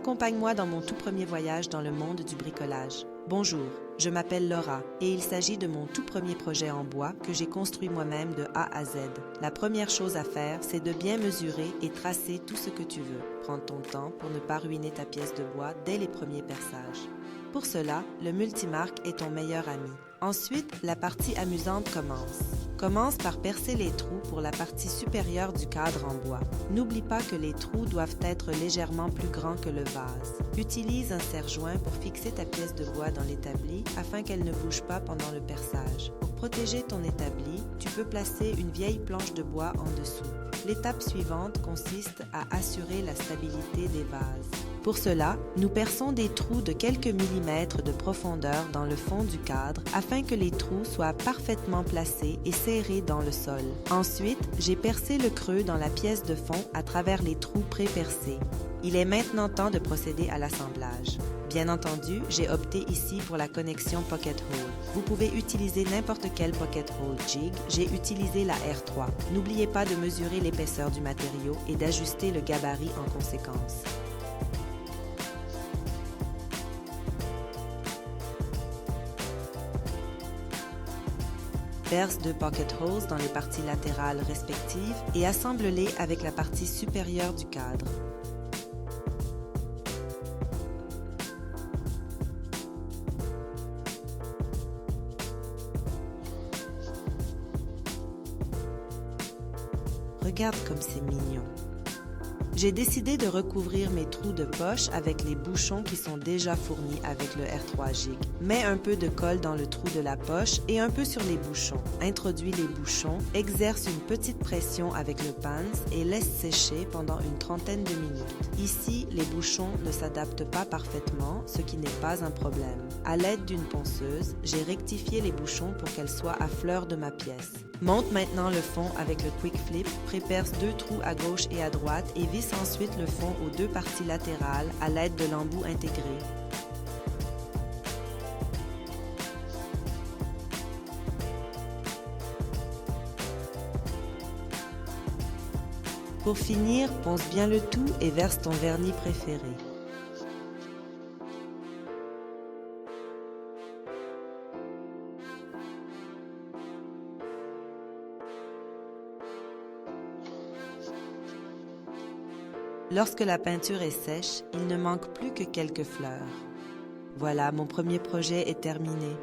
Accompagne-moi dans mon tout premier voyage dans le monde du bricolage. Bonjour, je m'appelle Laura et il s'agit de mon tout premier projet en bois que j'ai construit moi-même de A à Z. La première chose à faire, c'est de bien mesurer et tracer tout ce que tu veux. Prends ton temps pour ne pas ruiner ta pièce de bois dès les premiers perçages. Pour cela, le multimarque est ton meilleur ami. Ensuite, la partie amusante commence. Commence par percer les trous pour la partie supérieure du cadre en bois. N'oublie pas que les trous doivent être légèrement plus grands que le vase. Utilise un serre-joint pour fixer ta pièce de bois dans l'établi afin qu'elle ne bouge pas pendant le perçage. Pour protéger ton établi, tu peux placer une vieille planche de bois en dessous. L'étape suivante consiste à assurer la stabilité des vases. Pour cela, nous perçons des trous de quelques millimètres de profondeur dans le fond du cadre afin que les trous soient parfaitement placés et serrés dans le sol. Ensuite, j'ai percé le creux dans la pièce de fond à travers les trous pré-percés. Il est maintenant temps de procéder à l'assemblage. Bien entendu, j'ai opté ici pour la connexion Pocket Hole. Vous pouvez utiliser n'importe quel Pocket Hole jig, j'ai utilisé la R3. N'oubliez pas de mesurer l'épaisseur du matériau et d'ajuster le gabarit en conséquence. Perce 2 pocket holes dans les parties latérales respectives et assemble-les avec la partie supérieure du cadre. Regarde comme c'est mignon. J'ai décidé de recouvrir mes trous de poche avec les bouchons qui sont déjà fournis avec le R3 Jig. Mets un peu de colle dans le trou de la poche et un peu sur les bouchons. Introduis les bouchons, exerce une petite pression avec le pans et laisse sécher pendant une trentaine de minutes. Ici, les bouchons ne s'adaptent pas parfaitement, ce qui n'est pas un problème. À l'aide d'une ponceuse, j'ai rectifié les bouchons pour qu'elles soient à fleur de ma pièce. Monte maintenant le fond avec le quick flip, préperce 2 trous à gauche et à droite et visse ensuite le fond aux 2 parties latérales à l'aide de l'embout intégré. Pour finir, ponce bien le tout et verse ton vernis préféré. Lorsque la peinture est sèche, il ne manque plus que quelques fleurs. Voilà, mon premier projet est terminé.